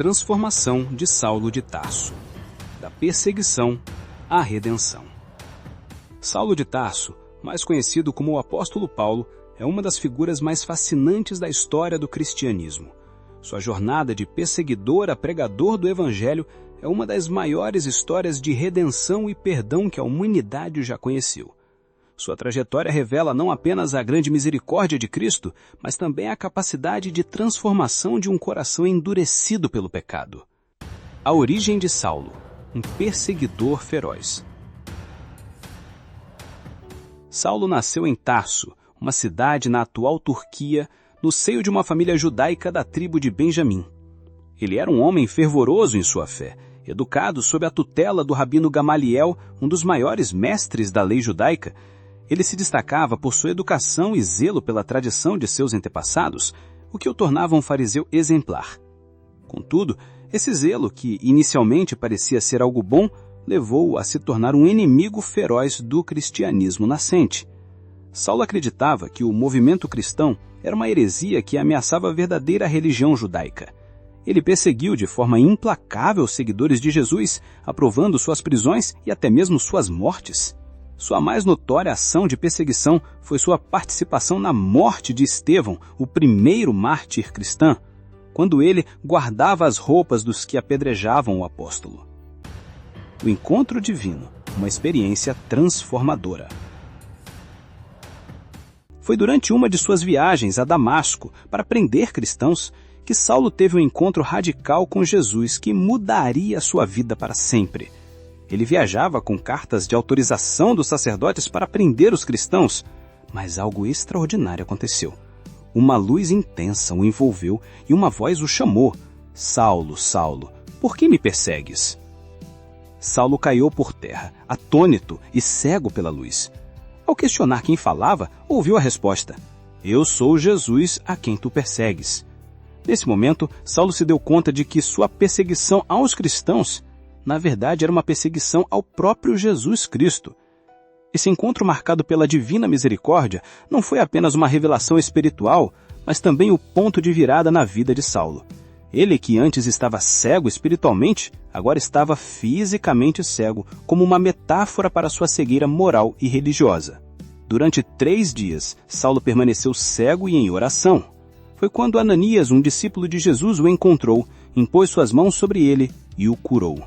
transformação de Saulo de Tarso, da perseguição à redenção. Saulo de Tarso, mais conhecido como o apóstolo Paulo, é uma das figuras mais fascinantes da história do cristianismo. Sua jornada de perseguidor a pregador do Evangelho é uma das maiores histórias de redenção e perdão que a humanidade já conheceu. Sua trajetória revela não apenas a grande misericórdia de Cristo, mas também a capacidade de transformação de um coração endurecido pelo pecado. A origem de Saulo, um perseguidor feroz. Saulo nasceu em Tarso, uma cidade na atual Turquia, no seio de uma família judaica da tribo de Benjamim. Ele era um homem fervoroso em sua fé, educado sob a tutela do rabino Gamaliel, um dos maiores mestres da lei judaica. Ele se destacava por sua educação e zelo pela tradição de seus antepassados, o que o tornava um fariseu exemplar. Contudo, esse zelo, que inicialmente parecia ser algo bom, levou-o a se tornar um inimigo feroz do cristianismo nascente. Saulo acreditava que o movimento cristão era uma heresia que ameaçava a verdadeira religião judaica. Ele perseguiu de forma implacável os seguidores de Jesus, aprovando suas prisões e até mesmo suas mortes. Sua mais notória ação de perseguição foi sua participação na morte de Estevão, o primeiro mártir cristão, quando ele guardava as roupas dos que apedrejavam o apóstolo. O encontro divino, uma experiência transformadora. Foi durante uma de suas viagens a Damasco para prender cristãos que Saulo teve um encontro radical com Jesus que mudaria sua vida para sempre. Ele viajava com cartas de autorização dos sacerdotes para prender os cristãos, mas algo extraordinário aconteceu. Uma luz intensa o envolveu e uma voz o chamou: Saulo, Saulo, por que me persegues? Saulo caiu por terra, atônito e cego pela luz. Ao questionar quem falava, ouviu a resposta: Eu sou Jesus a quem tu persegues. Nesse momento, Saulo se deu conta de que sua perseguição aos cristãos, na verdade, era uma perseguição ao próprio Jesus Cristo. Esse encontro marcado pela divina misericórdia não foi apenas uma revelação espiritual, mas também o ponto de virada na vida de Saulo. Ele, que antes estava cego espiritualmente, agora estava fisicamente cego, como uma metáfora para sua cegueira moral e religiosa. Durante 3 dias, Saulo permaneceu cego e em oração. Foi quando Ananias, um discípulo de Jesus, o encontrou, impôs suas mãos sobre ele e o curou.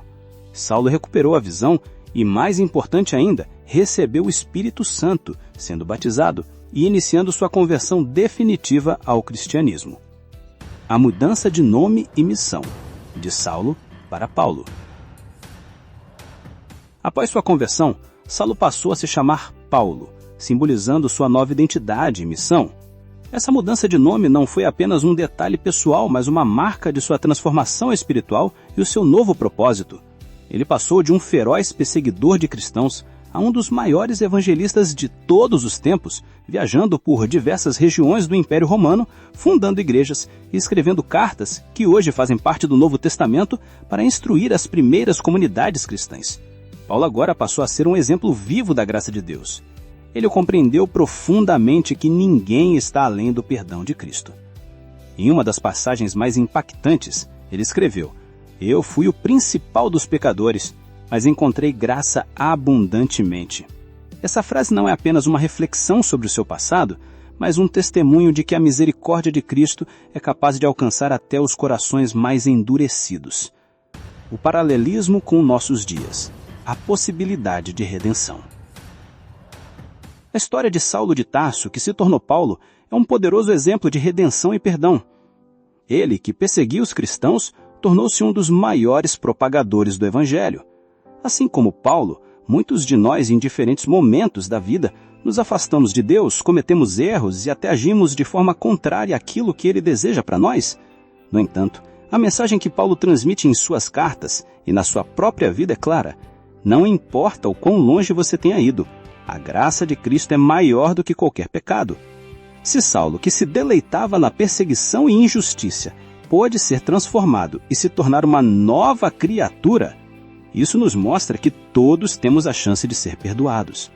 Saulo recuperou a visão e, mais importante ainda, recebeu o Espírito Santo, sendo batizado e iniciando sua conversão definitiva ao cristianismo. A mudança de nome e missão, de Saulo para Paulo. Após sua conversão, Saulo passou a se chamar Paulo, simbolizando sua nova identidade e missão. Essa mudança de nome não foi apenas um detalhe pessoal, mas uma marca de sua transformação espiritual e o seu novo propósito. Ele passou de um feroz perseguidor de cristãos a um dos maiores evangelistas de todos os tempos, viajando por diversas regiões do Império Romano, fundando igrejas e escrevendo cartas que hoje fazem parte do Novo Testamento para instruir as primeiras comunidades cristãs. Paulo agora passou a ser um exemplo vivo da graça de Deus. Ele compreendeu profundamente que ninguém está além do perdão de Cristo. Em uma das passagens mais impactantes, ele escreveu: Eu fui o principal dos pecadores, mas encontrei graça abundantemente. Essa frase não é apenas uma reflexão sobre o seu passado, mas um testemunho de que a misericórdia de Cristo é capaz de alcançar até os corações mais endurecidos. O paralelismo com nossos dias, a possibilidade de redenção. A história de Saulo de Tarso, que se tornou Paulo, é um poderoso exemplo de redenção e perdão. Ele, que perseguia os cristãos, tornou-se um dos maiores propagadores do Evangelho. Assim como Paulo, muitos de nós, em diferentes momentos da vida, nos afastamos de Deus, cometemos erros e até agimos de forma contrária àquilo que Ele deseja para nós. No entanto, a mensagem que Paulo transmite em suas cartas e na sua própria vida é clara: não importa o quão longe você tenha ido, a graça de Cristo é maior do que qualquer pecado. Se Saulo, que se deleitava na perseguição e injustiça, pôde ser transformado e se tornar uma nova criatura, isso nos mostra que todos temos a chance de ser perdoados.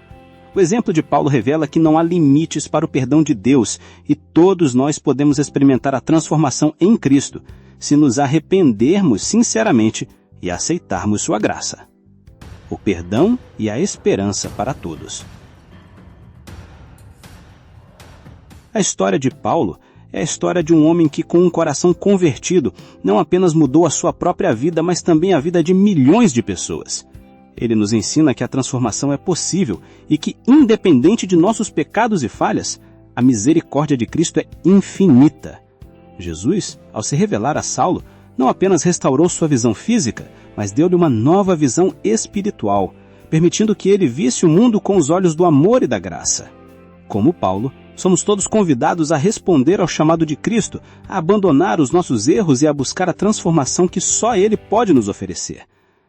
O exemplo de Paulo revela que não há limites para o perdão de Deus e todos nós podemos experimentar a transformação em Cristo, se nos arrependermos sinceramente e aceitarmos sua graça. O perdão e a esperança para todos. A história de Paulo é a história de um homem que, com um coração convertido, não apenas mudou a sua própria vida, mas também a vida de milhões de pessoas. Ele nos ensina que a transformação é possível e que, independente de nossos pecados e falhas, a misericórdia de Cristo é infinita. Jesus, ao se revelar a Saulo, não apenas restaurou sua visão física, mas deu-lhe uma nova visão espiritual, permitindo que ele visse o mundo com os olhos do amor e da graça. Como Paulo, somos todos convidados a responder ao chamado de Cristo, a abandonar os nossos erros e a buscar a transformação que só Ele pode nos oferecer.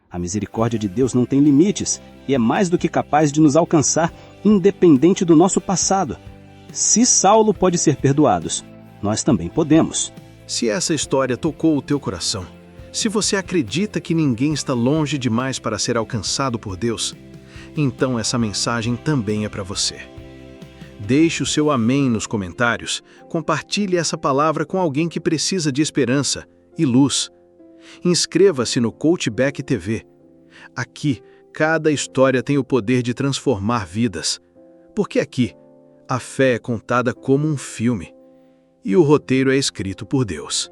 A misericórdia de Deus não tem limites e é mais do que capaz de nos alcançar, independente do nosso passado. Se Saulo pode ser perdoado, nós também podemos. Se essa história tocou o teu coração, se você acredita que ninguém está longe demais para ser alcançado por Deus, então essa mensagem também é para você. Deixe o seu amém nos comentários, compartilhe essa palavra com alguém que precisa de esperança e luz. Inscreva-se no Coachback TV. Aqui, cada história tem o poder de transformar vidas. Porque aqui, a fé é contada como um filme. E o roteiro é escrito por Deus.